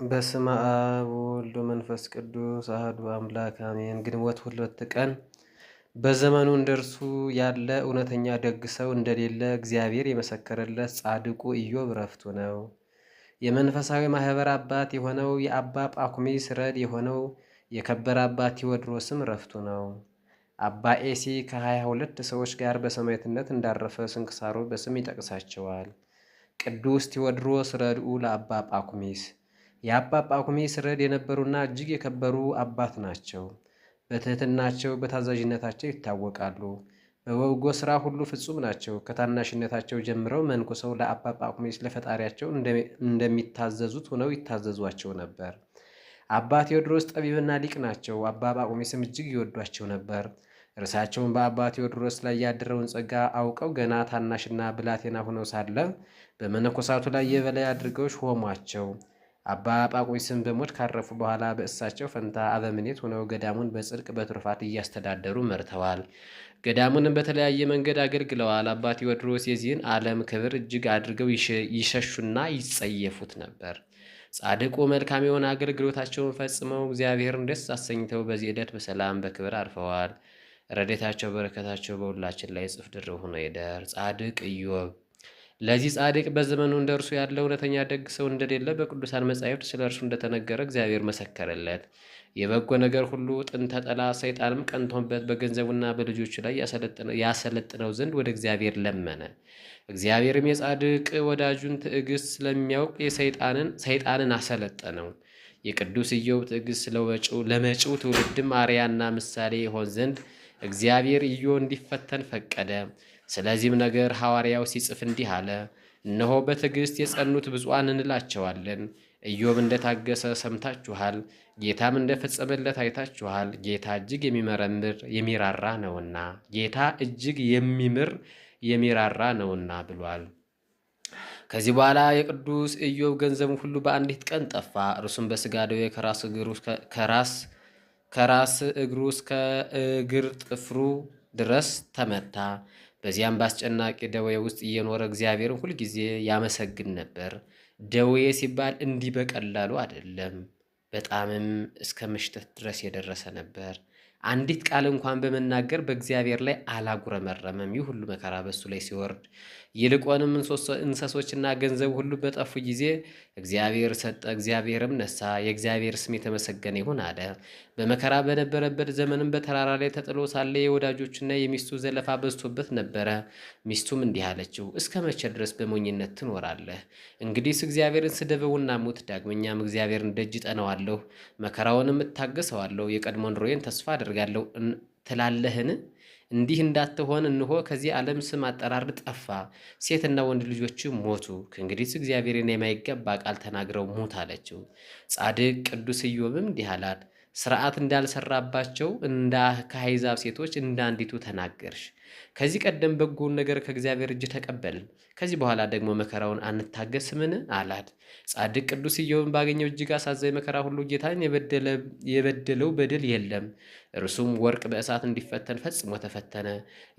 በስመ አብ ወወልድ ወመንፈስ ቅዱስ አሐዱ አምላክ አሜን። ግንቦት 2 ቀን በዘመኑ እንደርሱ ያለ እውነተኛ ደግ ሰው እንደሌለ እግዚአብሔር የመሰከረለት ጻድቁ ኢዮብ ዕረፍቱ ነው። የመንፈሳዊ ማህበር አባት የሆነው የአባ ጳኩሚስ ረድ የሆነው የከበረ አባት ቴዎድሮስም ዕረፍቱ ነው። አባ ኤሲ ከ22 ሰዎች ጋር በሰማዕትነት እንዳረፈ ስንክሳሩ በስም ይጠቅሳቸዋል። ቅዱስ ቴዎድሮስ ረድኡ ለአባ ጳኩሚስ የአባ ጳኩሚስ ረድ የነበሩና እጅግ የከበሩ አባት ናቸው። በትህትናቸው በታዛዥነታቸው ይታወቃሉ። በበጎ ሥራ ሁሉ ፍጹም ናቸው። ከታናሽነታቸው ጀምረው መንኩሰው ለአባ ጳኩሚስ ለፈጣሪያቸው እንደሚታዘዙት ሆነው ይታዘዟቸው ነበር። አባ ቴዎድሮስ ጠቢብና ሊቅ ናቸው። አባ ጳኩሚስም እጅግ ይወዷቸው ነበር። እርሳቸውን በአባ ቴዎድሮስ ላይ ያደረውን ጸጋ አውቀው ገና ታናሽና ብላቴና ሆነው ሳለ በመነኮሳቱ ላይ የበላይ አድርገው ሾሟቸው። አባ ጳኩሚስም በሞት ካረፉ በኋላ በእሳቸው ፈንታ አበምኔት ሆነው ገዳሙን በጽድቅ በትሩፋት እያስተዳደሩ መርተዋል። ገዳሙንም በተለያየ መንገድ አገልግለዋል። አባ ቴዎድሮስ የዚህን ዓለም ክብር እጅግ አድርገው ይሸሹና ይጸየፉት ነበር። ጻድቁ መልካም የሆነ አገልግሎታቸውን ፈጽመው እግዚአብሔርን ደስ አሰኝተው በዚህ ዕለት በሰላም በክብር አርፈዋል። ረድኤታቸው በረከታቸው በሁላችን ላይ እጥፍ ድርብ ሆኖ ይደር። ጻድቅ ኢዮብ ለዚህ ጻድቅ በዘመኑ እንደርሱ ያለ እውነተኛ ደግ ሰው እንደሌለ በቅዱሳን መጻሕፍት ስለ እርሱ እንደተነገረ እግዚአብሔር መሰከረለት። የበጎ ነገር ሁሉ ጥንተ ጠላት ሰይጣንም ቀንቶበት በገንዘቡና በልጆቹ ላይ ያሰለጥነው ዘንድ ወደ እግዚአብሔር ለመነ። እግዚአብሔርም የጻድቅ ወዳጁን ትዕግስት ስለሚያውቅ ሰይጣንን አሰለጠነው። የቅዱስ ኢዮብ ትዕግስት ለመጪው ትውልድም አርያና ምሳሌ ይሆን ዘንድ እግዚአብሔር ኢዮብ እንዲፈተን ፈቀደ። ስለዚህም ነገር ሐዋርያው ሲጽፍ እንዲህ አለ። እነሆ በትዕግስት የጸኑት ብፁዓን እንላቸዋለን። ኢዮብ እንደታገሰ ሰምታችኋል፣ ጌታም እንደፈጸመለት አይታችኋል። ጌታ እጅግ የሚመረምር የሚራራ ነውና ጌታ እጅግ የሚምር የሚራራ ነውና ብሏል። ከዚህ በኋላ የቅዱስ ኢዮብ ገንዘቡ ሁሉ በአንዲት ቀን ጠፋ። እርሱም በሥጋ ደዌ ከራስ እግሩ እስከ እግር ጥፍሩ ድረስ ተመታ። በዚያም በአስጨናቂ ደዌ ውስጥ እየኖረ እግዚአብሔርን ሁልጊዜ ያመሰግን ነበር። ደዌ ሲባል እንዲህ በቀላሉ አይደለም፣ በጣምም እስከ ምሽተት ድረስ የደረሰ ነበር። አንዲት ቃል እንኳን በመናገር በእግዚአብሔር ላይ አላጉረመረመም። ይህ ሁሉ መከራ በሱ ላይ ሲወርድ ይልቁንም እንስሶችና ገንዘብ ሁሉ በጠፉ ጊዜ እግዚአብሔር ሰጠ፣ እግዚአብሔርም ነሳ፣ የእግዚአብሔር ስም የተመሰገነ ይሁን አለ። በመከራ በነበረበት ዘመንም በተራራ ላይ ተጥሎ ሳለ የወዳጆቹና የሚስቱ ዘለፋ በዝቶበት ነበረ። ሚስቱም እንዲህ አለችው፣ እስከ መቼ ድረስ በሞኝነት ትኖራለህ? እንግዲህስ እግዚአብሔርን ስደበውና ሙት። ዳግመኛም እግዚአብሔርን ደጅ ጠነዋለሁ፣ መከራውንም እታገሰዋለሁ፣ የቀድሞ ኑሮዬን ተስፋ አደርጋለሁ ትላለህን? እንዲህ እንዳትሆን እንሆ ከዚህ ዓለም ስም አጠራር ጠፋ፣ ሴትና ወንድ ልጆች ሞቱ። ከእንግዲህ እግዚአብሔርን የማይገባ ቃል ተናግረው ሙት አለችው። ጻድቅ ቅዱስ ኢዮብም እንዲህ አላት፣ ስርዓት እንዳልሰራባቸው ከአሕዛብ ሴቶች እንዳንዲቱ ተናገርሽ። ከዚህ ቀደም በጎውን ነገር ከእግዚአብሔር እጅ ተቀበልን፣ ከዚህ በኋላ ደግሞ መከራውን አንታገስምን አላት። ጻድቅ ቅዱስ ኢዮብን ባገኘው እጅግ አሳዛኝ መከራ ሁሉ ጌታን የበደለው በደል የለም። እርሱም ወርቅ በእሳት እንዲፈተን ፈጽሞ ተፈተነ።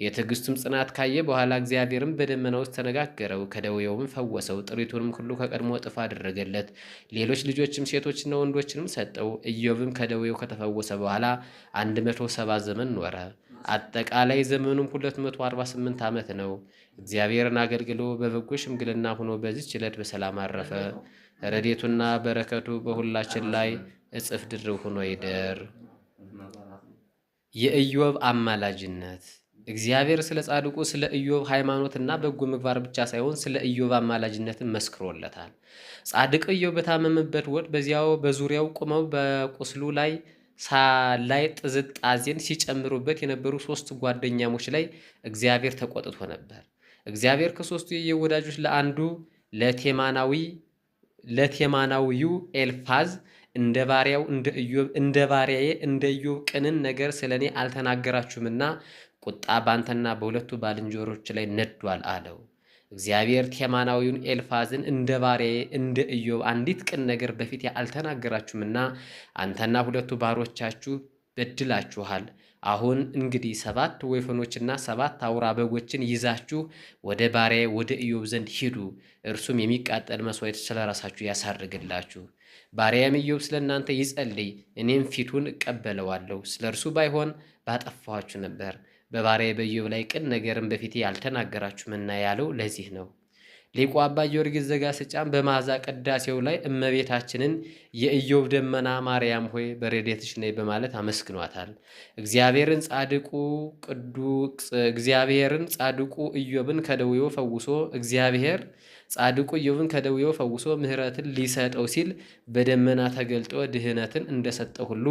የትዕግስቱም ጽናት ካየ በኋላ እግዚአብሔርም በደመና ውስጥ ተነጋገረው፣ ከደዌውም ፈወሰው። ጥሪቱንም ሁሉ ከቀድሞ እጥፍ አደረገለት። ሌሎች ልጆችም ሴቶችና ወንዶችንም ሰጠው። ኢዮብም ከደዌው ከተፈወሰ በኋላ 170 ዘመን ኖረ። አጠቃላይ ዘመኑም 248 ዓመት ነው። እግዚአብሔርን አገልግሎ በበጎ ሽምግልና ሆኖ በዚህች ዕለት በሰላም አረፈ። ረድኤቱና በረከቱ በሁላችን ላይ እጥፍ ድርብ ሆኖ ይደር። የኢዮብ አማላጅነት። እግዚአብሔር ስለ ጻድቁ ስለ ኢዮብ ሃይማኖትና በጎ ምግባር ብቻ ሳይሆን ስለ ኢዮብ አማላጅነትን መስክሮለታል። ጻድቅ ኢዮብ በታመመበት ወቅት በዚያው በዙሪያው ቆመው በቁስሉ ላይ ጥዝጣዜን ሲጨምሩበት የነበሩ 3 ጓደኛሞች ላይ እግዚአብሔር ተቆጥቶ ነበር። እግዚአብሔር ከ3ቱ የኢዮብ ወዳጆች ለአንዱ ለቴማናዊው ኤልፋዝ እንደ ባሪያዬ እንደ ኢዮብ ቅንን ነገር ስለኔ አልተናገራችሁምና ቁጣ ባንተና በሁለቱ ባልንጀሮች ላይ ነዷል አለው። እግዚአብሔር ቴማናዊውን ኤልፋዝን እንደ ባሪያዬ እንደ ኢዮብ አንዲት ቅን ነገር በፊት አልተናገራችሁምና አንተና 2 ባሮቻችሁ በድላችኋል። አሁን እንግዲህ 7 ወይፈኖችና 7 አውራ በጎችን ይዛችሁ ወደ ባሪያዬ ወደ ኢዮብ ዘንድ ሂዱ፣ እርሱም የሚቃጠል መስዋዕት ስለራሳችሁ ያሳርግላችሁ። ባሪያም ኢዮብ ስለ እናንተ ይጸልይ፣ እኔም ፊቱን እቀበለዋለሁ። ስለ እርሱ ባይሆን ባጠፋኋችሁ ነበር። በባሪያዬ በኢዮብ ላይ ቅን ነገርን በፊቴ ያልተናገራችሁምና ያለው ለዚህ ነው። ሊቁ አባ ጊዮርጊስ ዘጋስጫም በመዓዛ ቅዳሴው ላይ እመቤታችንን የኢዮብ ደመና ማርያም ሆይ በረድኤትሽ ነይ በማለት አመስግኗታል። እግዚአብሔርን ጻድቁ ኢዮብን ከደዌው ፈውሶ ምሕረትን ሊሰጠው ሲል በደመና ተገልጦ ድህነትን እንደሰጠው ሁሉ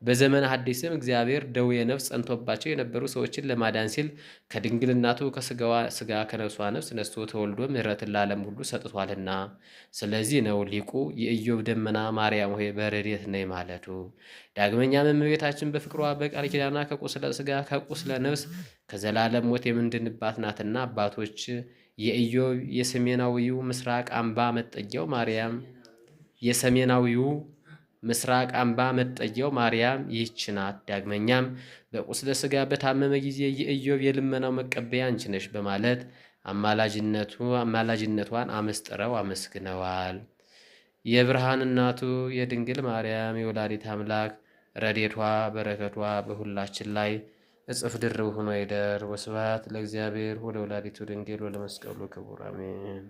በዘመነ ሐዲስም እግዚአብሔር ደዌ ነፍስ ጸንቶባቸው የነበሩ ሰዎችን ለማዳን ሲል ከድንግል እናቱ ከስጋዋ ስጋ ከነፍሷ ነፍስ ነስቶ ተወልዶ ምሕረትን ለዓለም ሁሉ ሰጥቷልና። ስለዚህ ነው ሊቁ የኢዮብ ደመና ማርያም ሆይ በረድኤት ነይ ማለቱ። ዳግመኛም እመቤታችን በፍቅሯ በቃል ኪዳና ከቁስለ ስጋ ከቁስለ ነፍስ ከዘላለም ሞት የምንድንባት ናትና አባቶች የኢዮብ የሰሜናዊው ምስራቅ አምባ መጠጊያው ማርያም ይህች ናት። ዳግመኛም በቁስለ ሥጋ በታመመ ጊዜ የኢዮብ የልመናው መቀበያ አንቺ ነሽ በማለት አማላጅነቷን አመስጥረው አመስግነዋል። የብርሃን እናቱ የድንግል ማርያም የወላዲት አምላክ ረድኤቷ በረከቷ በሁላችን ላይ እጽፍ ድርብ ሆኖ ይደር። ወስብሐት ለእግዚአብሔር ወለወላዲቱ ድንግል ወለመስቀሉ ክቡር አሜን።